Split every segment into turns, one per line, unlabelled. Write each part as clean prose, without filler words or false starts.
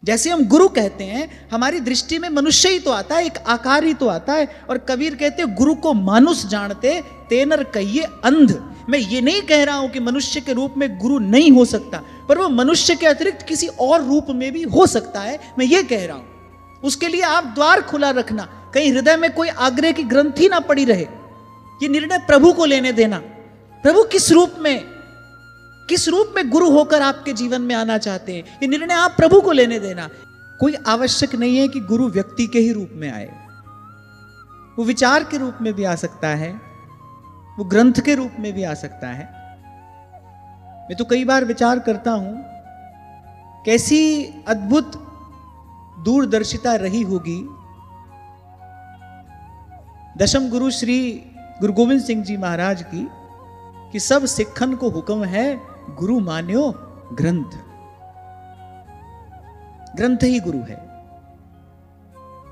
जैसे हम गुरु कहते हैं, हमारी दृष्टि में मनुष्य ही तो आता है, एक आकार ही तो आता है। और कबीर कहते हैं गुरु को मानुष जानते तेनर कहिए अंध। मैं ये नहीं कह रहा हूं कि मनुष्य के रूप में गुरु नहीं हो सकता, पर वो मनुष्य के अतिरिक्त किसी और रूप में भी हो सकता है, मैं ये कह रहा हूं। उसके लिए आप द्वार खुला रखना, कहीं हृदय में कोई आग्रह की ग्रंथि ना पड़ी रहे। ये निर्णय प्रभु को लेने देना, प्रभु किस रूप में गुरु होकर आपके जीवन में आना चाहते हैं, ये निर्णय आप प्रभु को लेने देना। कोई आवश्यक नहीं है कि गुरु व्यक्ति के ही रूप में आए, वो विचार के रूप में भी आ सकता है, वो ग्रंथ के रूप में भी आ सकता है। मैं तो कई बार विचार करता हूं, कैसी अद्भुत दूरदर्शिता रही होगी दशम गुरु श्री गुरु गोविंद सिंह जी महाराज की, कि सब सिखन को हुक्म है गुरु मान्यो ग्रंथ। ग्रंथ ही गुरु है।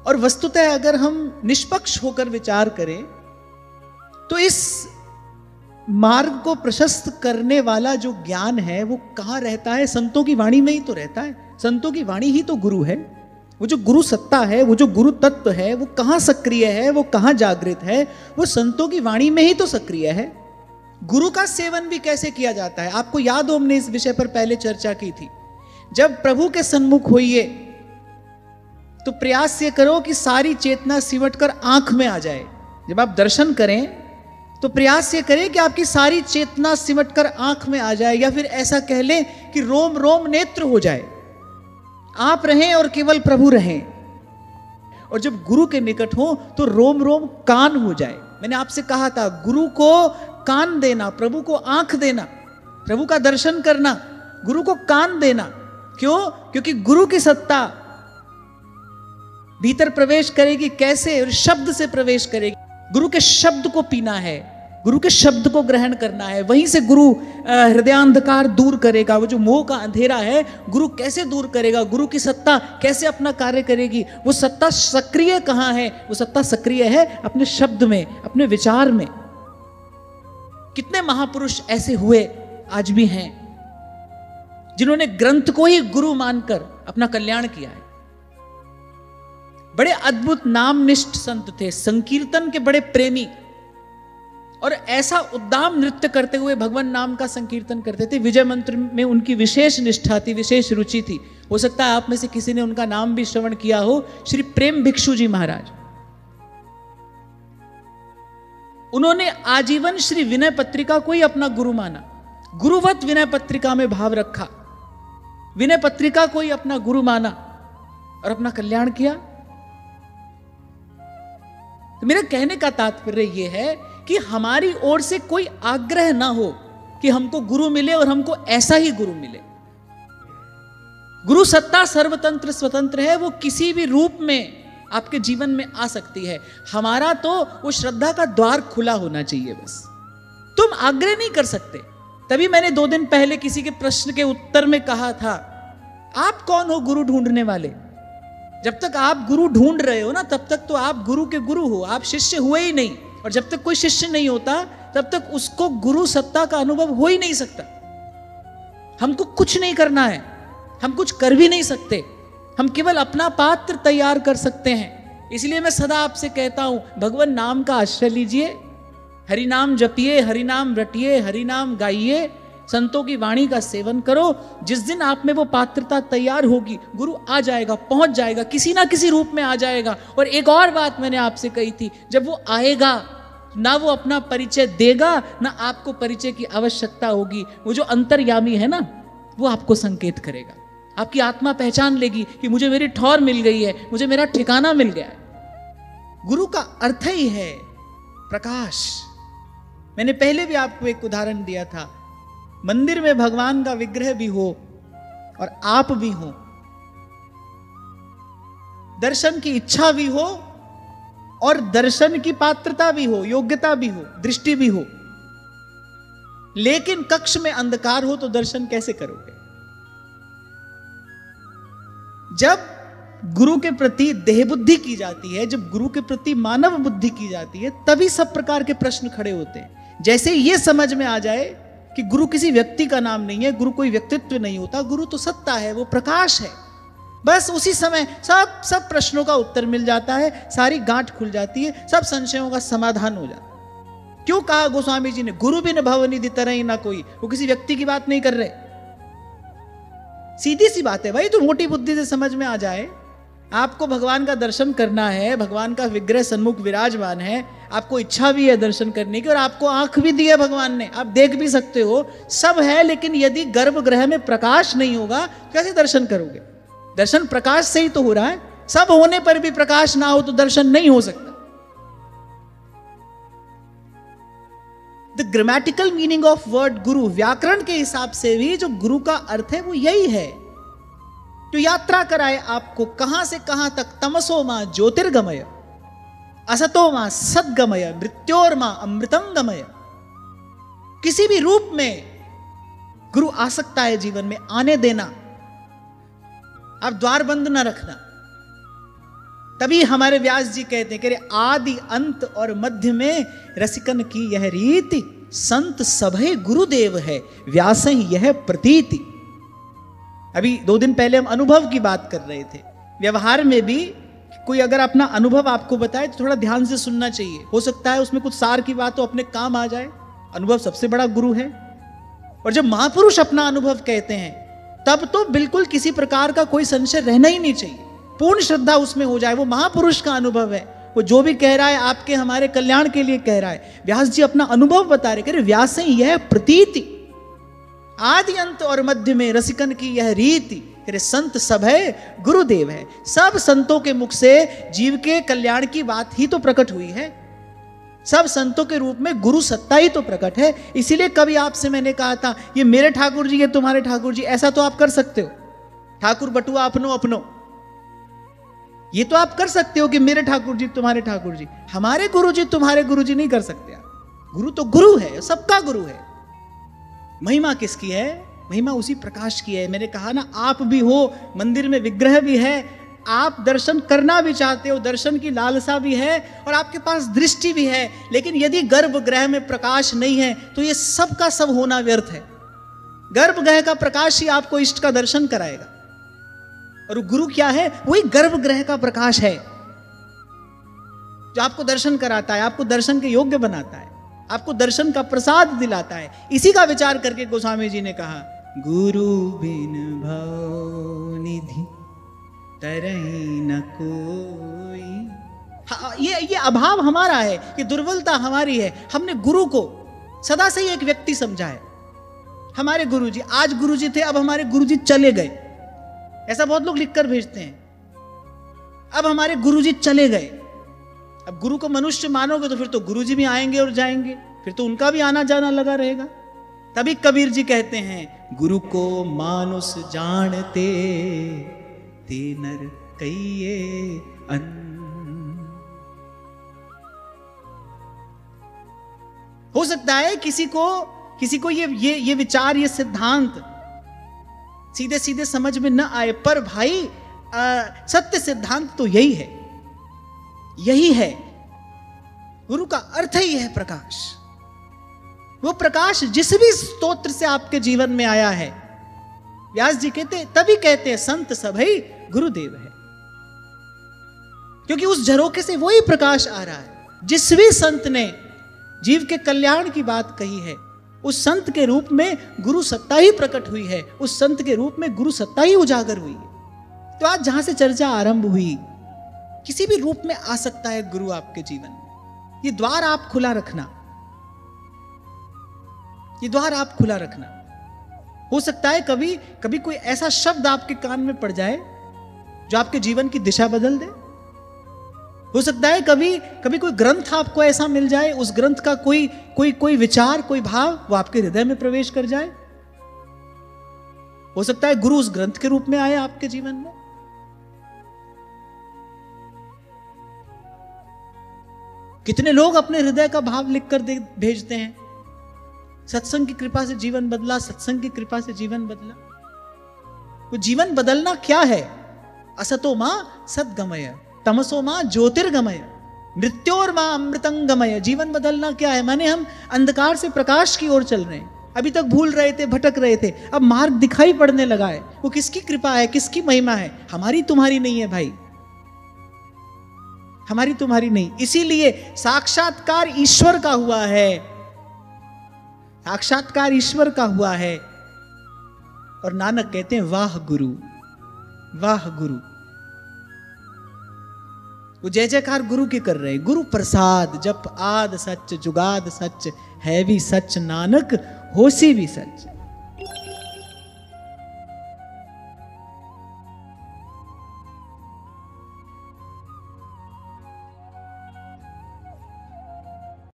और वस्तुतः अगर हम निष्पक्ष होकर विचार करें तो इस मार्ग को प्रशस्त करने वाला जो ज्ञान है वो कहां रहता है? संतों की वाणी में ही तो रहता है। संतों की वाणी ही तो गुरु है। वो जो गुरु सत्ता है, वो जो गुरु तत्व है, वो कहां सक्रिय है, वो कहां जागृत है? वो संतों की वाणी में ही तो सक्रिय है। गुरु का सेवन भी कैसे किया जाता है? आपको याद हो, हमने इस विषय पर पहले चर्चा की थी। जब प्रभु के सन्मुख होइए तो प्रयास ये करो कि सारी चेतना सिमट कर आंख में आ जाए। जब आप दर्शन करें तो प्रयास ये करें कि आपकी सारी चेतना सिमट कर आंख में आ जाए, या फिर ऐसा कह लें कि रोम रोम नेत्र हो जाए। आप रहें और केवल प्रभु रहें। और जब गुरु के निकट हो तो रोम रोम कान हो जाए। मैंने आपसे कहा था, गुरु को कान देना, प्रभु को आंख देना, प्रभु का दर्शन करना, गुरु को कान देना। क्यों? क्योंकि गुरु की सत्ता भीतर प्रवेश करेगी कैसे? और शब्द से प्रवेश करेगी। गुरु के शब्द को पीना है, गुरु के शब्द को ग्रहण करना है। वहीं से गुरु हृदयांधकार दूर करेगा। वो जो मोह का अंधेरा है, गुरु कैसे दूर करेगा? गुरु की सत्ता कैसे अपना कार्य करेगी? वो सत्ता सक्रिय कहां है? वो सत्ता सक्रिय है अपने शब्द में, अपने विचार में। कितने महापुरुष ऐसे हुए, आज भी हैं, जिन्होंने ग्रंथ को ही गुरु मानकर अपना कल्याण किया है। बड़े अद्भुत नामनिष्ठ संत थे, संकीर्तन के बड़े प्रेमी, और ऐसा उद्दाम नृत्य करते हुए भगवान नाम का संकीर्तन करते थे। विजय मंत्र में उनकी विशेष निष्ठा थी, विशेष रुचि थी। हो सकता है आप में से किसी ने उनका नाम भी श्रवण किया हो, श्री प्रेम भिक्षु जी महाराज। उन्होंने आजीवन श्री विनय पत्रिका को ही अपना गुरु माना, गुरुवत विनय पत्रिका में भाव रखा, विनय पत्रिका को ही अपना गुरु माना और अपना कल्याण किया। तो मेरा कहने का तात्पर्य यह है कि हमारी ओर से कोई आग्रह ना हो कि हमको गुरु मिले और हमको ऐसा ही गुरु मिले। गुरु सत्ता सर्वतंत्र स्वतंत्र है, वो किसी भी रूप में आपके जीवन में आ सकती है। हमारा तो वो श्रद्धा का द्वार खुला होना चाहिए बस। तुम आग्रह नहीं कर सकते। तभी मैंने 2 दिन पहले किसी के प्रश्न के उत्तर में कहा था, आप कौन हो गुरु ढूंढने वाले? जब तक आप गुरु ढूंढ रहे हो ना, तब तक तो आप गुरु के गुरु हो, आप शिष्य हुए ही नहीं। और जब तक कोई शिष्य नहीं होता, तब तक उसको गुरु सत्ता का अनुभव हो ही नहीं सकता। हमको कुछ नहीं करना है, हम कुछ कर भी नहीं सकते, हम केवल अपना पात्र तैयार कर सकते हैं। इसलिए मैं सदा आपसे कहता हूं, भगवान नाम का आश्रय लीजिए, हरि नाम जपिए, हरि नाम रटिए, हरि नाम गाइए, संतों की वाणी का सेवन करो। जिस दिन आप में वो पात्रता तैयार होगी, गुरु आ जाएगा, पहुंच जाएगा, किसी ना किसी रूप में आ जाएगा। और एक और बात मैंने आपसे कही थी, जब वो आएगा ना वो अपना परिचय देगा, ना आपको परिचय की आवश्यकता होगी। वो जो अंतर्यामी है ना, वो आपको संकेत करेगा। आपकी आत्मा पहचान लेगी कि मुझे मेरी ठौर मिल गई है, मुझे मेरा ठिकाना मिल गया है। गुरु का अर्थ ही है प्रकाश। मैंने पहले भी आपको एक उदाहरण दिया था, मंदिर में भगवान का विग्रह भी हो और आप भी हो, दर्शन की इच्छा भी हो और दर्शन की पात्रता भी हो, योग्यता भी हो, दृष्टि भी हो, लेकिन कक्ष में अंधकार हो तो दर्शन कैसे करोगे? जब गुरु के प्रति देह बुद्धि की जाती है, जब गुरु के प्रति मानव बुद्धि की जाती है, तभी सब प्रकार के प्रश्न खड़े होते हैं। जैसे ये समझ में आ जाए कि गुरु किसी व्यक्ति का नाम नहीं है, गुरु कोई व्यक्तित्व नहीं होता, गुरु तो सत्ता है, वो प्रकाश है, बस उसी समय सब प्रश्नों का उत्तर मिल जाता है, सारी गांठ खुल जाती है, सब संशयों का समाधान हो जाता है। क्यों कहा गोस्वामी जी ने, गुरु बिन भवनिधि तरह ही ना कोई। वो किसी व्यक्ति की बात नहीं कर रहे, सीधी सी बात है भाई, तो मोटी बुद्धि से समझ में आ जाए। आपको भगवान का दर्शन करना है, भगवान का विग्रह सन्मुख विराजमान है, आपको इच्छा भी है दर्शन करने की, और आपको आंख भी दी है भगवान ने, आप देख भी सकते हो, सब है। लेकिन यदि गर्भगृह में प्रकाश नहीं होगा कैसे दर्शन करोगे? दर्शन प्रकाश से ही तो हो रहा है। सब होने पर भी प्रकाश ना हो तो दर्शन नहीं हो सकता। The grammatical meaning of word गुरु, व्याकरण के हिसाब से भी जो गुरु का अर्थ है वो यही है, तो यात्रा कराए आपको कहां से कहां तक। तमसो मां ज्योतिर्गमय, असतो मां सद्गमय, मृत्योर मां अमृतम गमय। किसी भी रूप में गुरु आ सकता है जीवन में, आने देना, आप द्वार बंद ना रखना। तभी हमारे व्यास जी कहते हैं कि आदि अंत और मध्य में रसिकन की यह रीति, संत सभे गुरुदेव है, व्यास यह प्रतीति। अभी 2 दिन पहले हम अनुभव की बात कर रहे थे। व्यवहार में भी कोई अगर अपना अनुभव आपको बताए तो थोड़ा ध्यान से सुनना चाहिए। हो सकता है उसमें कुछ सार की बात तो अपने काम आ जाए। अनुभव सबसे बड़ा गुरु है। और जब महापुरुष अपना अनुभव कहते हैं तब तो बिल्कुल किसी प्रकार का कोई संशय रहना ही नहीं चाहिए, पूर्ण श्रद्धा उसमें हो जाए। वो महापुरुष का अनुभव है, वो जो भी कह रहा है आपके हमारे कल्याण के लिए कह रहा है। व्यास जी अपना अनुभव बता रहे, कह रहे व्यास यह प्रतीति, आदि अंत और मध्य में रसिकन की यह रीति, तेरे संत सब है गुरुदेव है। सब संतों के मुख से जीव के कल्याण की बात ही तो प्रकट हुई है। सब संतों के रूप में गुरु सत्ता ही तो प्रकट है। इसीलिए कभी आपसे मैंने कहा था ये मेरे ठाकुर जी, ये तुम्हारे ठाकुर जी, ऐसा तो आप कर सकते हो। ठाकुर बटुआ अपनो अपनो, ये तो आप कर सकते हो कि मेरे ठाकुर जी तुम्हारे ठाकुर जी। हमारे गुरु जी तुम्हारे गुरु जी नहीं कर सकते आप। गुरु तो गुरु है, सबका गुरु है। महिमा किसकी है? महिमा उसी प्रकाश की है। मैंने कहा ना, आप भी हो, मंदिर में विग्रह भी है, आप दर्शन करना भी चाहते हो, दर्शन की लालसा भी है और आपके पास दृष्टि भी है, लेकिन यदि गर्भगृह में प्रकाश नहीं है तो ये सब का सब होना व्यर्थ है। गर्भगृह का प्रकाश ही आपको इष्ट का दर्शन कराएगा। और गुरु क्या है? वही गर्भगृह का प्रकाश है जो आपको दर्शन कराता है, आपको दर्शन के योग्य बनाता है, आपको दर्शन का प्रसाद दिलाता है। इसी का विचार करके गोस्वामी जी ने कहा, गुरु बिन भव निधि तरही न कोई। हाँ, ये अभाव हमारा है, ये दुर्बलता हमारी है। हमने गुरु को सदा से ही एक व्यक्ति समझा है। हमारे गुरु जी, आज गुरु जी थे, अब हमारे गुरु जी चले गए, ऐसा बहुत लोग लिखकर भेजते हैं। अब हमारे गुरु जी चले गए। अब गुरु को मनुष्य मानोगे तो फिर तो गुरु जी भी आएंगे और जाएंगे, फिर तो उनका भी आना जाना लगा रहेगा। तभी कबीर जी कहते हैं, गुरु को मानुष जानते ते नर कहिए अन्न। हो सकता है किसी को ये विचार, ये सिद्धांत सीधे सीधे समझ में न आए, पर भाई सत्य सिद्धांत तो यही है, यही है। गुरु का अर्थ ही है प्रकाश। वो प्रकाश जिस भी स्तोत्र से आपके जीवन में आया है, व्यास जी तभी कहते हैं संत सभई गुरुदेव है, क्योंकि उस झरोखे से वही प्रकाश आ रहा है। जिस भी संत ने जीव के कल्याण की बात कही है, उस संत के रूप में गुरु सत्ता ही प्रकट हुई है, उस संत के रूप में गुरु सत्ता ही उजागर हुई है। तो आज जहां से चर्चा आरंभ हुई, किसी भी रूप में आ सकता है गुरु आपके जीवन में। ये द्वार आप खुला रखना, ये द्वार आप खुला रखना। हो सकता है कभी कभी कोई ऐसा शब्द आपके कान में पड़ जाए जो आपके जीवन की दिशा बदल दे। हो सकता है कभी कभी कोई ग्रंथ आपको ऐसा मिल जाए, उस ग्रंथ का कोई विचार, कोई भाव वो आपके हृदय में प्रवेश कर जाए। हो सकता है गुरु उस ग्रंथ के रूप में आए आपके जीवन में। कितने लोग अपने हृदय का भाव लिखकर भेजते हैं, सत्संग की कृपा से जीवन बदला, सत्संग की कृपा से जीवन बदला। वो जीवन बदलना क्या है? असतो मां सद्गमय, तमसो मां ज्योतिर्गमय, मृत्योर मां अमृतंगमय। जीवन बदलना क्या है? माने हम अंधकार से प्रकाश की ओर चल रहे हैं, अभी तक भूल रहे थे, भटक रहे थे, अब मार्ग दिखाई पड़ने लगा है। वो किसकी कृपा है, किसकी महिमा है? हमारी तुम्हारी नहीं है भाई, हमारी तुम्हारी नहीं। इसीलिए साक्षात्कार ईश्वर का हुआ है, साक्षात्कार ईश्वर का हुआ है। और नानक कहते हैं वाह गुरु, वाह गुरु। वो जय जयकार गुरु की कर रहे हैं। गुरु प्रसाद जप आद सच जुगाद सच, है भी सच नानक होसी भी सच।